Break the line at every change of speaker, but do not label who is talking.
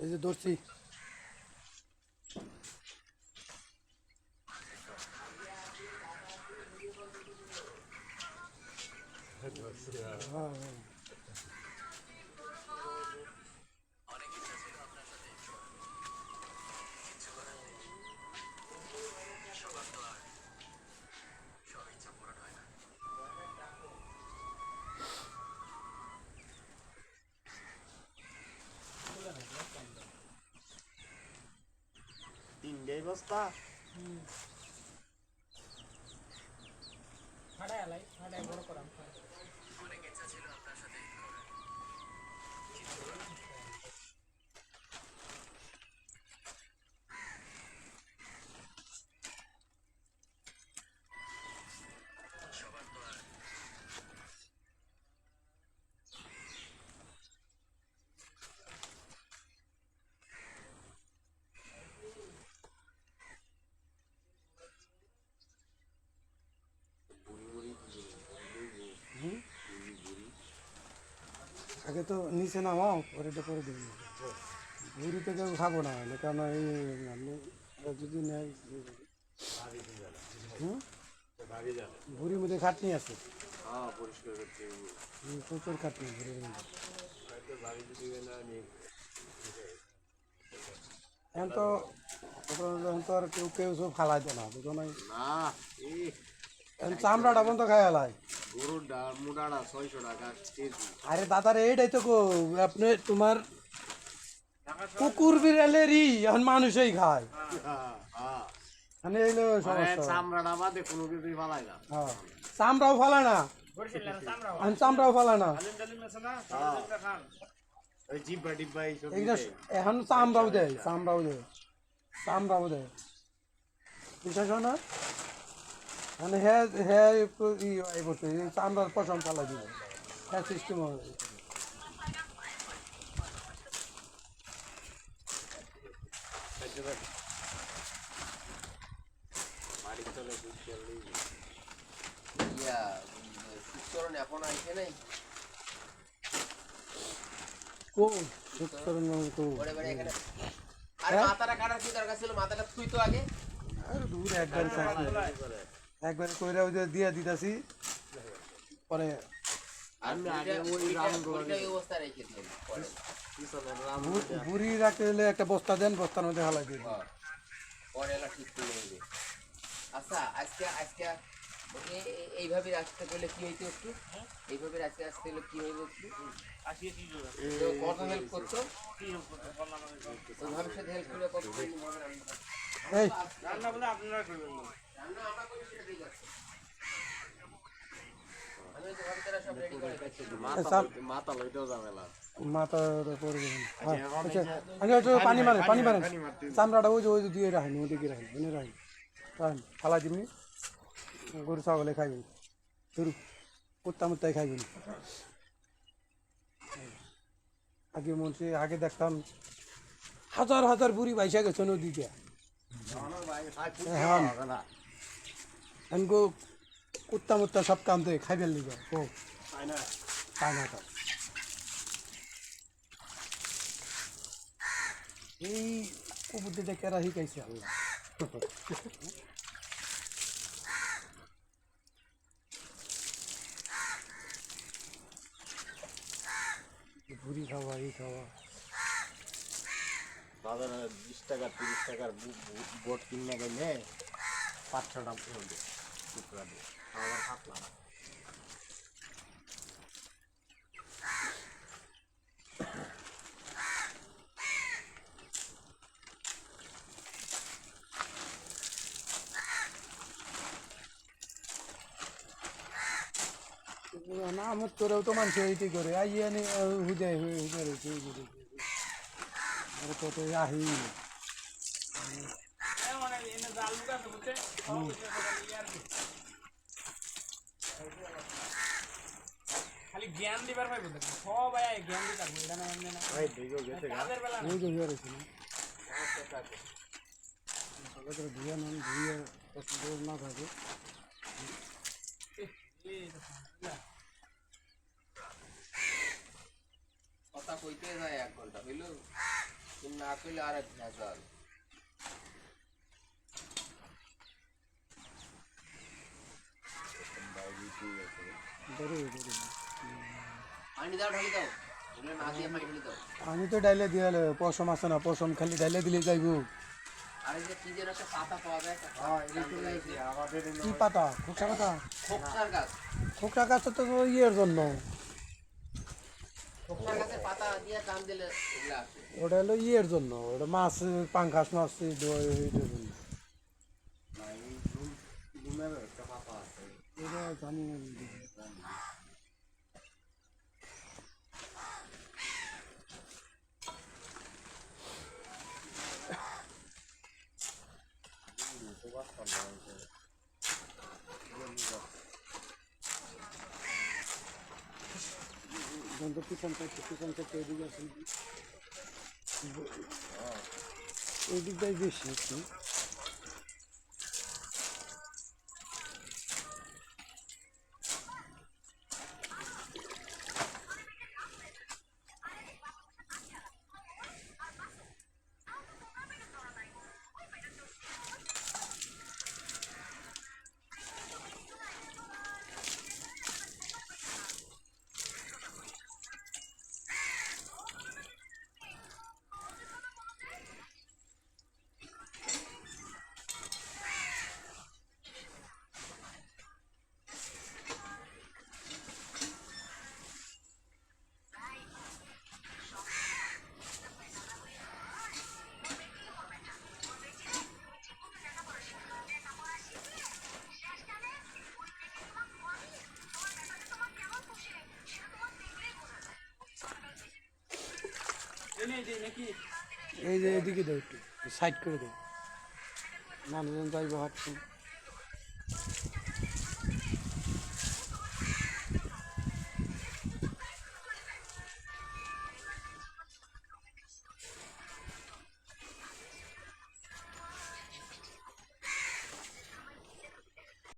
এই যে ধরছি।
তিনটাই বস্তা
বড় করাম
আগে তো নিচে নামাও, পরে পরে দেবো। ভুড়ি তো কেউ খাবো না, কারণ এই আমি যদি নেয় ভুড়ির মধ্যে খাটনি আছে।
পরিষ্কার করতে
প্রচুর খাটনি ভুড়ির মধ্যে। এখন তো এখন তো আর কেউ কেউ সব ফালাইতে না, বুঝো নাই।
না এই
এখন চামড়াটা বন্ধ খাই হালাই।
গরুর ডাল মোটাটা 600 টাকা কেজি।
আরে দাদার এইটাই তো গো, আপনি তোমার কুকুর বিড়ালেরই এখন মানুষই খায়। মানে এইলো সমস্যা।
চামড়াটা বাদে কোনো কিছুই ফালাই না।
হ্যাঁ, চামড়াও ফালায় না, এখন চামড়াও ফালায় না।
ওই জিব্বা টিব্বা এইসব
এইটা এখন চামড়াও দেয়, চামড়াও দেয়, চামড়াও দেয়। বিশ্বাস হয় না? মানে হ্যাঁ হ্যাঁ এই করতে চামড়ার পশম ফালাই দিব, হ্যাঁ সিস্টেম হবে।
বাড়ির তলে দুধ চললেই
ইয়া সুস্থরণ এখন আইছে নাই
কোন সুতরাং তো
পরে বাড়ি এখানে আরে মাথাটা কাটার কি দরকার ছিল মাথাটা থুই তো আগে
আর দূর একবার একবার কইরা ওই যে দিয়া দিতাছি পরে।
আমি আগে ওই রামগুলো
ওইটা এই অবস্থা রেখে দিলাম পরে
পিছনের রাম
বুড়ি রাখতে হলে একটা বস্তা দেন, বস্তার মধ্যে হালাই দিন।
পরে এলা ঠিক করে নেবে। আচ্ছা আজকে আজকে এইভাবে রাখতে গেলে কি হইতো একটু এইভাবে রাখতে আসতে গেলে কি হইব একটু কত হেল্প করতো ওই ভবিষ্যৎ হেল্প করে কত
এই
রান্না বলে আপনারা করবেন না
রান্না আমরা করি সেটা ঠিক আছে আমি তো ঘরে সব রেডি করে রেখেছি
মাথা লইতেও ঝামেলা।
মাথার পরে
আচ্ছা, এখন
আচ্ছা আচ্ছা, পানি মারেন, পানি মারেন।
পানি মারতে
চামড়াটা ওই যে দিয়ে রাখেন, ওদিকে রাখেন, এনে রাখেন, রাখেন ফালাই দিবনি। গরু ছাগলে খাইবেন, ধরু কুত্তা মুত্তাই খাইবেন। আগে মনে আগে দেখতাম হাজার হাজার বুড়ি বাইসা গেছে নদীতে। হ্যাঁ এনগো কুত্তা মুত্তা সব কাম দেয় খাইবেন লিগে ও পায় না তো। এই কুকুরটা কেরা শিখাইছে আল্লাহ। ভুড়ি খাওয়া এই খাওয়া।
বাজারে 20 টাকা 30 টাকার বোট কিনে গেলে 5-6টা পড়বে টুকরা দিয়ে আবার পাতলা না।
না আমার করেও তো মানুষ এইটি করে আইয়া নি হুদে হুদে রয়েছে কত আহি।
মানে এনে জাল মুখা তো বুঝতে খালি জ্ঞান দিবার পাইব দেখো সবাই জ্ঞান দিতে থাকবো এটা না এমনি না
ভাই দেখো গেছে গা
কাজের বেলা না
ওই যে হয়ে রয়েছে না ধুয়ে নেন, ধুয়ে না থাকে।
কথা কইতে যায় 1 ঘন্টা হইলো তুমি না করলে আর এক ভেজাল। পানি দাও, ঢালি দাও, এগুলো না দিয়ে পানি ঢালি দাও।
আমি তো ডাইলে দিয়ে হলে পশম আছে না, পশম খালি ডাইলে দিলে যাইব।
আর এই যে কি যেন একটা পাতা পাওয়া যায়, একটা
আমাদের
কি পাতা? খোকসা পাতা?
খোকসার গাছ।
খোকসা গাছ তো ইয়ের জন্য,
খোকসার গাছের পাতা দিয়ে কাম দিলে এগুলো আসে।
ওটা হলো ইয়ের জন্য, ওটা মাছ পাঙ্কাশ মাছ এইটার জন্য।
রুমেরও একটা পাতা আছে।
এটা জানি না। পিছন থেকে এদিকে আছে, এই দিকটাই বেশি একটু। এই যে এদিকে দাও, একটু সাইড করে দাও, মানুষজন যাইব হাঁটছে।